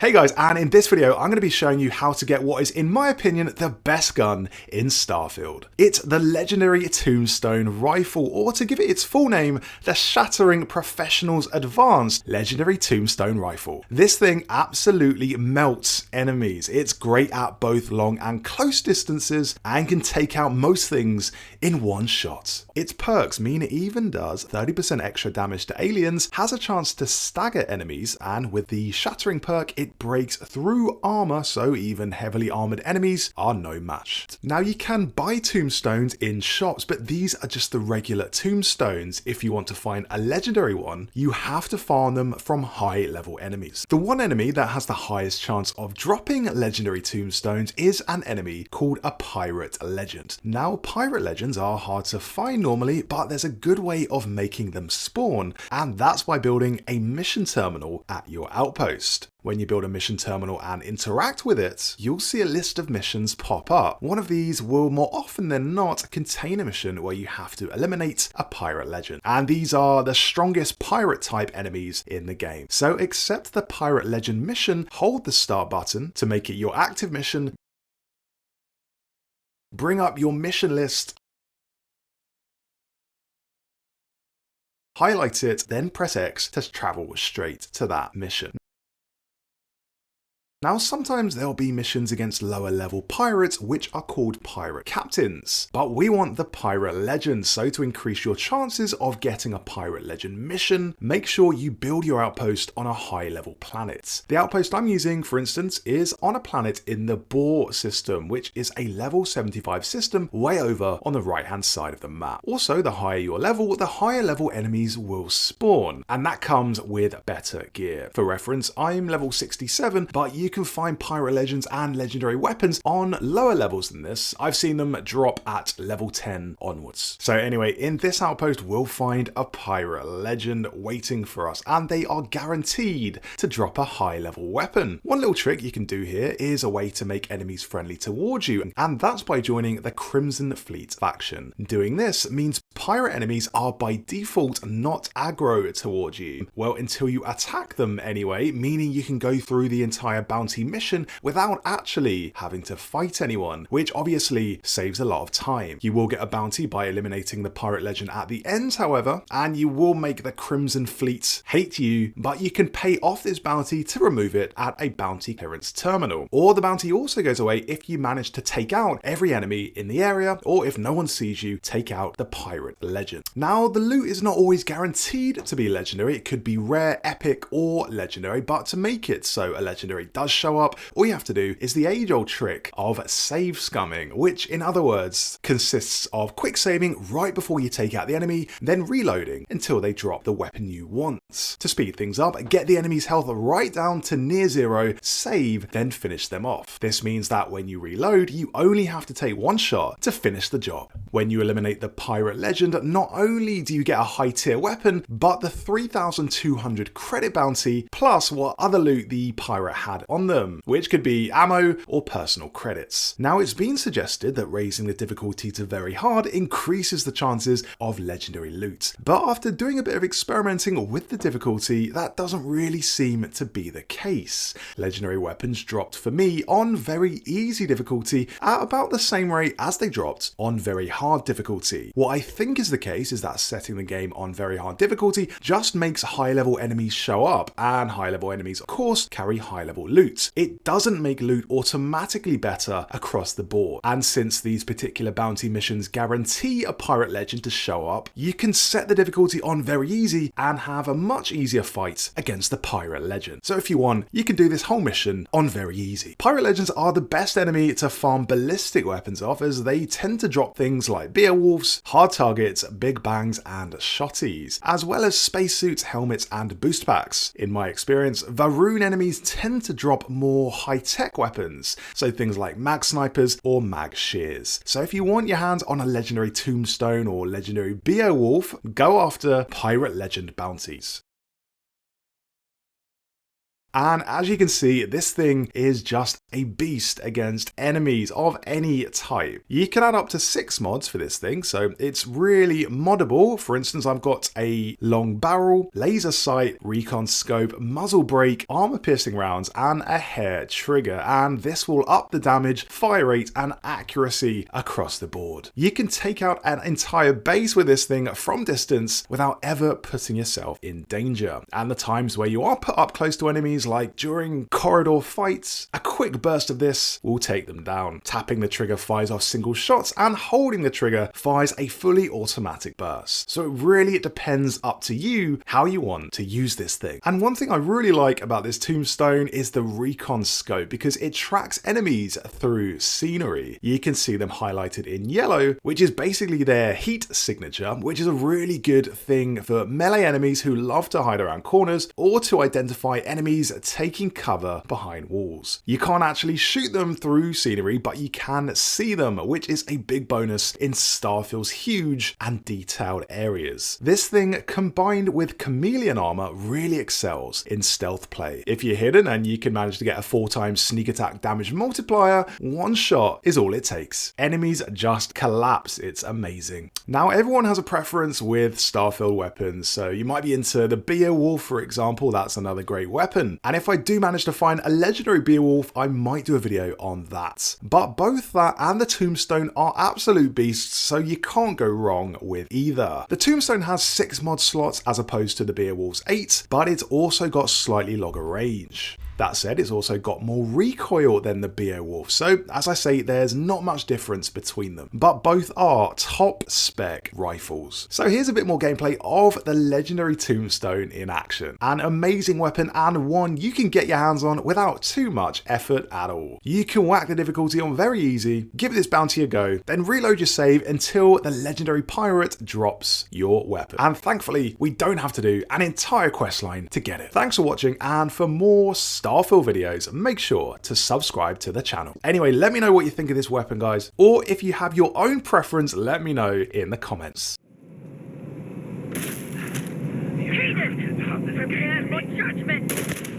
Hey guys, and in this video I'm going to be showing you how to get what is, in my opinion, the best gun in Starfield. It's the legendary Tombstone Rifle, or to give it its full name, the Shattering Professional's Advanced Legendary Tombstone Rifle. This thing absolutely melts enemies. It's great at both long and close distances and can take out most things in one shot. Its perks mean it even does 30% extra damage to aliens, has a chance to stagger enemies, and with the Shattering perk it breaks through armor, so even heavily armored enemies are no match. Now you can buy tombstones in shops, but these are just the regular tombstones. If you want to find a legendary one, you have to farm them from high level enemies. The one enemy that has the highest chance of dropping legendary tombstones is an enemy called a pirate legend. Now pirate legends are hard to find normally, but there's a good way of making them spawn, and that's by building a mission terminal at your outpost. When you build a mission terminal and interact with it, you'll see a list of missions pop up. One of these will more often than not contain a mission where you have to eliminate a pirate legend. And these are the strongest pirate type enemies in the game. So accept the pirate legend mission, hold the start button to make it your active mission, bring up your mission list, highlight it, then press X to travel straight to that mission. Now sometimes there'll be missions against lower level pirates which are called pirate captains, but we want the pirate legend, so to increase your chances of getting a pirate legend mission, make sure you build your outpost on a high level planet. The outpost I'm using, for instance, is on a planet in the Boar system, which is a level 75 system way over on the right hand side of the map. Also, the higher your level, the higher level enemies will spawn, and that comes with better gear. For reference, I'm level 67, but you can find pirate legends and legendary weapons on lower levels than this. I've seen them drop at level 10 onwards. So anyway, in this outpost we'll find a pirate legend waiting for us, and they are guaranteed to drop a high level weapon. One little trick you can do here is a way to make enemies friendly towards you, and that's by joining the Crimson Fleet faction. Doing this means pirate enemies are by default not aggro towards you. Well, until you attack them anyway, meaning you can go through the entire bounty mission without actually having to fight anyone, which obviously saves a lot of time. You will get a bounty by eliminating the pirate legend at the end, however, and you will make the Crimson Fleet hate you, but you can pay off this bounty to remove it at a bounty clearance terminal. Or the bounty also goes away if you manage to take out every enemy in the area, or if no one sees you take out the pirate legend. Now, the loot is not always guaranteed to be legendary. It could be rare, epic, or legendary, but to make it so a legendary does show up, all you have to do is the age-old trick of save scumming, which in other words consists of quick saving right before you take out the enemy, then reloading until they drop the weapon you want. To speed things up, get the enemy's health right down to near zero, save, then finish them off. This means that when you reload, you only have to take one shot to finish the job. When you eliminate the pirate legend, not only do you get a high tier weapon, but the 3,200 credit bounty plus what other loot the pirate had on them, which could be ammo or personal credits. Now, it's been suggested that raising the difficulty to very hard increases the chances of legendary loot, but after doing a bit of experimenting with the difficulty, that doesn't really seem to be the case. Legendary weapons dropped for me on very easy difficulty at about the same rate as they dropped on very hard difficulty. What I think is the case is that setting the game on very hard difficulty just makes high level enemies show up, and high level enemies of course carry high level loot. It doesn't make loot automatically better across the board, and since these particular bounty missions guarantee a pirate legend to show up, you can set the difficulty on very easy and have a much easier fight against the pirate legend. So if you want, you can do this whole mission on very easy. Pirate legends are the best enemy to farm ballistic weapons off, as they tend to drop things like Beowulfs, hard targets, big bangs, and shotties, as well as spacesuits, helmets, and boost packs. In my experience, Varun enemies tend to drop more high-tech weapons, so things like mag snipers or mag shears. So if you want your hands on a legendary tombstone or legendary Beowulf, go after pirate legend bounties. And as you can see, this thing is just a beast against enemies of any type. You can add up to 6 mods for this thing, so it's really moddable. For instance, I've got a long barrel, laser sight, recon scope, muzzle brake, armor piercing rounds, and a hair trigger, and this will up the damage, fire rate, and accuracy across the board. You can take out an entire base with this thing from distance without ever putting yourself in danger. And the times where you are put up close to enemies, like during corridor fights, a quick burst of this will take them down. Tapping the trigger fires off single shots, and holding the trigger fires a fully automatic burst. So it really depends up to you how you want to use this thing. And one thing I really like about this tombstone is the recon scope, because it tracks enemies through scenery. You can see them highlighted in yellow, which is basically their heat signature, which is a really good thing for melee enemies who love to hide around corners, or to identify enemies taking cover behind walls. You can't actually shoot them through scenery, but you can see them, which is a big bonus in Starfield's huge and detailed areas. This thing, combined with chameleon armor, really excels in stealth play. If you're hidden and you can manage to get a 4x sneak attack damage multiplier, one shot is all it takes. Enemies just collapse. It's amazing. Now, everyone has a preference with Starfield weapons, so you might be into the Beowulf, for example. That's another great weapon. And if I do manage to find a legendary Beowulf, I might do a video on that. But both that and the Tombstone are absolute beasts, so you can't go wrong with either. The Tombstone has 6 mod slots as opposed to the Beowulf's 8, but it's also got slightly longer range. That said, it's also got more recoil than the Beowulf, so as I say, there's not much difference between them, but both are top spec rifles. So here's a bit more gameplay of the legendary Tombstone in action. An amazing weapon, and one you can get your hands on without too much effort at all. You can whack the difficulty on very easy, give this bounty a go, then reload your save until the legendary pirate drops your weapon. And thankfully, we don't have to do an entire questline to get it. Thanks for watching, and for more Starfield videos, make sure to subscribe to the channel. Anyway, let me know what you think of this weapon, guys, or if you have your own preference, let me know in the comments. Jesus! Prepare for judgment!